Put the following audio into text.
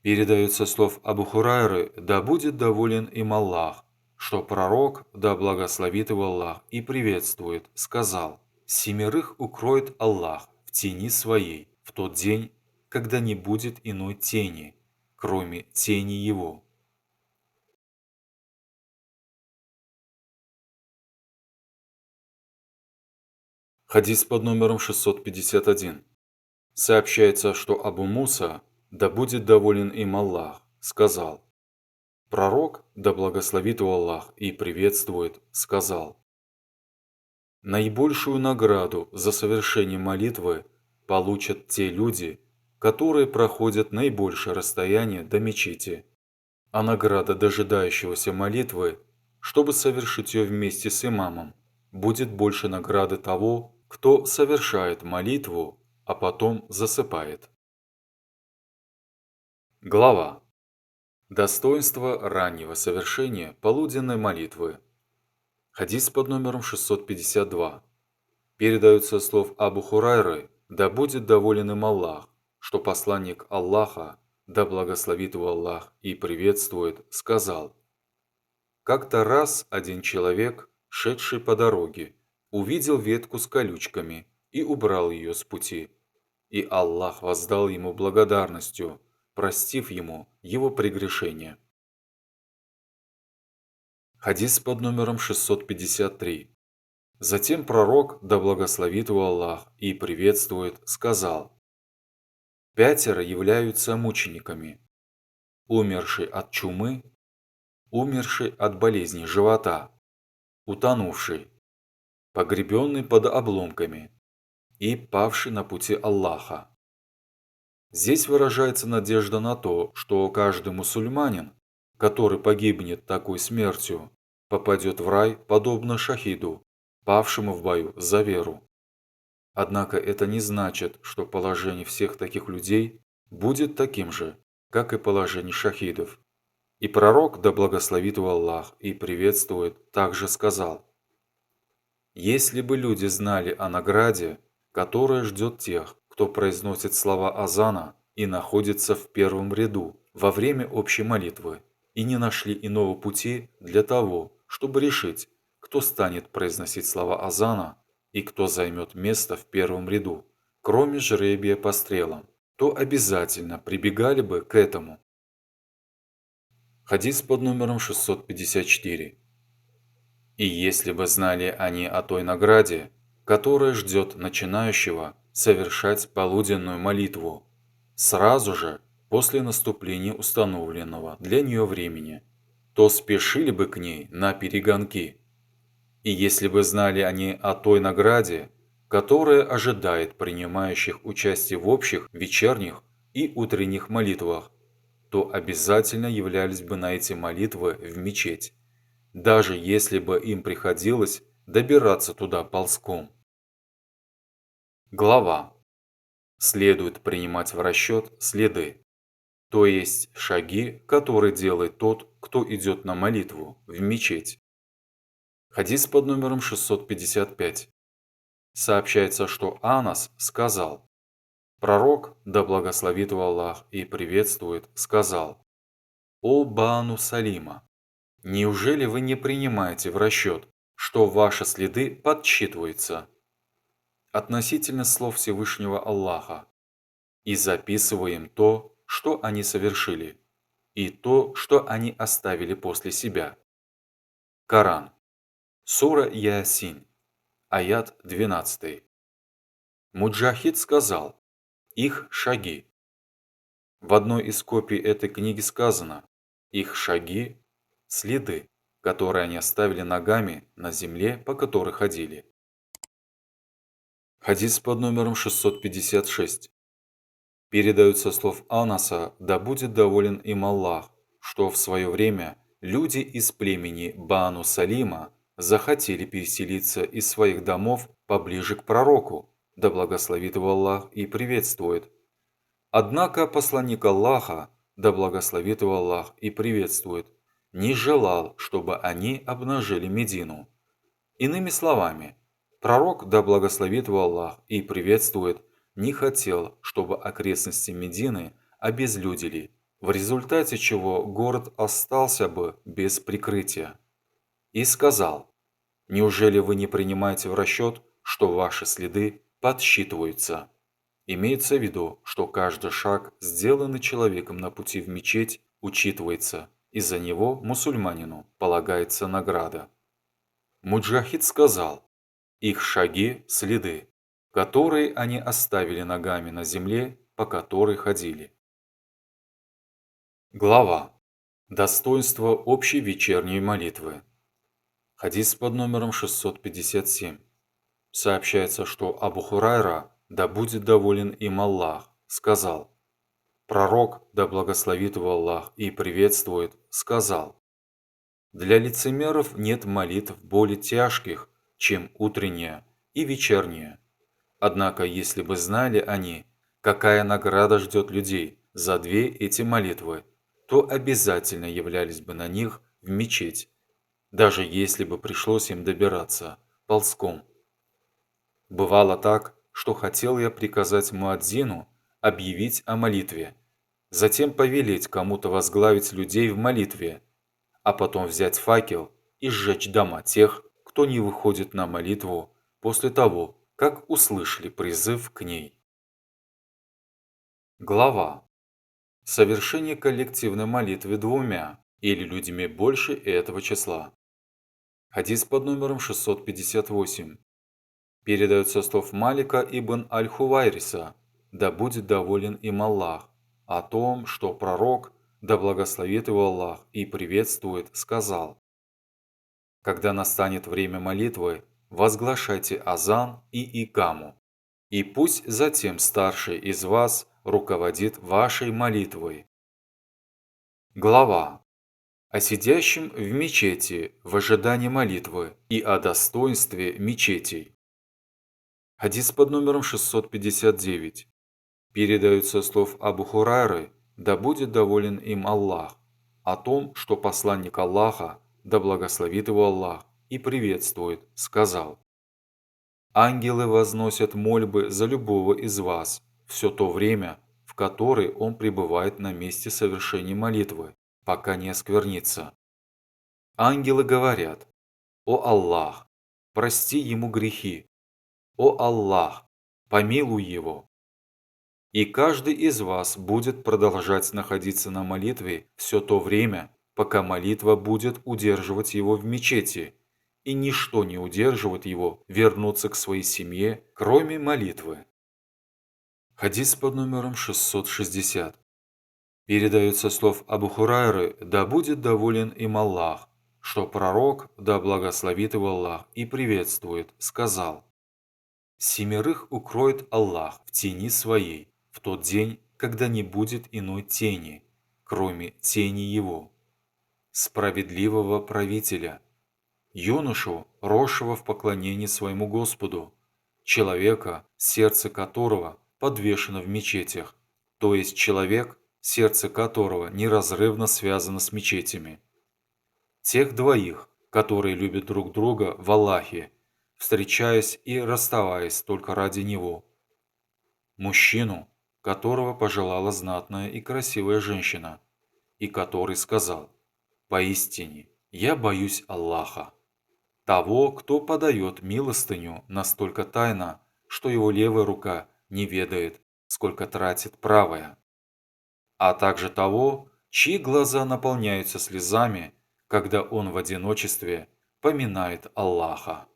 Передается слов Абу Хурайры, да будет доволен им Аллах, что пророк, да благословит его Аллах и приветствует, сказал: «Семерых укроет Аллах в тени своей в тот день, когда не будет иной тени, кроме тени его». Хадис под номером 651. Сообщается, что Абу Муса, да будет доволен им Аллах, сказал: пророк, да благословит его Аллах и приветствует, сказал: наибольшую награду за совершение молитвы получат те люди, которые проходят наибольшее расстояние до мечети, а награда дожидающегося молитвы, чтобы совершить ее вместе с имамом, будет больше награды того, кто совершает молитву, а потом засыпает. Глава. Достоинство раннего совершения полуденной молитвы. Хадис под номером 652. Передается слов Абу Хурайры, да будет доволен им Аллах, что посланник Аллаха, да благословит его Аллах и приветствует, сказал: как-то раз один человек, шедший по дороге, увидел ветку с колючками и убрал ее с пути. И Аллах воздал ему благодарностью, простив ему его прегрешение. Хадис под номером 653. Затем пророк, да благословит его Аллах и приветствует, сказал: пятеро являются мучениками: умерший от чумы, умерший от болезни живота, утонувший, погребенный под обломками и павший на пути Аллаха. Здесь выражается надежда на то, что каждый мусульманин, который погибнет такой смертью, попадет в рай подобно шахиду, павшему в бою за веру. Однако это не значит, что положение всех таких людей будет таким же, как и положение шахидов. И пророк, да благословит его Аллах и приветствует, также сказал: если бы люди знали о награде, которая ждет тех, кто произносит слова азана и находится в первом ряду во время общей молитвы, и не нашли иного пути для того, чтобы решить, кто станет произносить слова азана и кто займет место в первом ряду, кроме жребия по стрелам, то обязательно прибегали бы к этому. Хадис под номером 654. И если бы знали они о той награде, которая ждет начинающего совершать полуденную молитву, сразу же после наступления установленного для нее времени, то спешили бы к ней на перегонки. И если бы знали они о той награде, которая ожидает принимающих участие в общих вечерних и утренних молитвах, то обязательно являлись бы на эти молитвы в мечеть, даже если бы им приходилось добираться туда ползком. Глава. Следует принимать в расчет следы, то есть шаги, которые делает тот, кто идет на молитву в мечеть. Хадис под номером 655. Сообщается, что Анас сказал: пророк, да благословит его Аллах и приветствует, сказал: «О Бану Салима! Неужели вы не принимаете в расчет, что ваши следы подсчитываются относительно слов Всевышнего Аллаха, и записываем то, что они совершили, и то, что они оставили после себя?» Коран. Сура Ясин. Аят 12. Муджахид сказал: их шаги. В одной из копий этой книги сказано: их шаги – следы, которые они оставили ногами на земле, по которой ходили. Хадис под номером 656. Передаются слов Анаса, да будет доволен им Аллах, что в свое время люди из племени Бану Салима захотели переселиться из своих домов поближе к пророку, да благословит его Аллах и приветствует. Однако посланник Аллаха, да благословит его Аллах и приветствует, не желал, чтобы они обнажили Медину. Иными словами, пророк, да благословит его Аллах и приветствует, не хотел, чтобы окрестности Медины обезлюдили, в результате чего город остался бы без прикрытия. И сказал: «Неужели вы не принимаете в расчет, что ваши следы подсчитываются?» Имеется в виду, что каждый шаг, сделанный человеком на пути в мечеть, учитывается, и за него мусульманину полагается награда. Муджахид сказал: «Их шаги – следы, которые они оставили ногами на земле, по которой ходили». Глава. Достоинство общей вечерней молитвы. Хадис под номером 657. Сообщается, что Абу Хурайра, да будет доволен им Аллах, сказал: пророк, да благословит его Аллах и приветствует, сказал: «Для лицемеров нет молитв более тяжких, чем утренняя и вечерняя. Однако, если бы знали они, какая награда ждет людей за две эти молитвы, то обязательно являлись бы на них в мечеть, даже если бы пришлось им добираться ползком». Бывало так, что хотел я приказать муадзину объявить о молитве, затем повелеть кому-то возглавить людей в молитве, а потом взять факел и сжечь дома тех, кто не выходит на молитву после того, как услышали призыв к ней. Глава. Совершение коллективной молитвы двумя или людьми больше этого числа. Хадис под номером 658. Передается со слов Малика ибн Аль-Хувайриса, да будет доволен им Аллах, о том, что пророк, да благословит его Аллах и приветствует, сказал: «Когда настанет время молитвы, возглашайте азан и икаму, и пусть затем старший из вас руководит вашей молитвой». Глава. О сидящем в мечети в ожидании молитвы и о достоинстве мечетей. Хадис под номером 659. Передаются слов Абу Хурайры, да будет доволен им Аллах, о том, что посланник Аллаха, да благословит его Аллах и приветствует, сказал: «Ангелы возносят мольбы за любого из вас все то время, в которое он пребывает на месте совершения молитвы, пока не осквернится. Ангелы говорят: «О Аллах, прости ему грехи! О Аллах, помилуй его!» И каждый из вас будет продолжать находиться на молитве все то время, пока молитва будет удерживать его в мечети, и ничто не удерживает его вернуться к своей семье, кроме молитвы. Хадис под номером 660. Передается слов Абу Хурайры, да будет доволен им Аллах, что пророк, да благословит его Аллах и приветствует, сказал: «Семерых укроет Аллах в тени своей в тот день, когда не будет иной тени, кроме тени его: справедливого правителя, юношу, росшего в поклонении своему Господу, человека, сердце которого подвешено в мечетях, то есть человек, сердце которого неразрывно связано с мечетями. Тех двоих, которые любят друг друга в Аллахе, встречаясь и расставаясь только ради Него. Мужчину, которого пожелала знатная и красивая женщина, и который сказал: «Поистине, я боюсь Аллаха». Того, кто подает милостыню настолько тайно, что его левая рука не ведает, сколько тратит правая. А также того, чьи глаза наполняются слезами, когда он в одиночестве поминает Аллаха.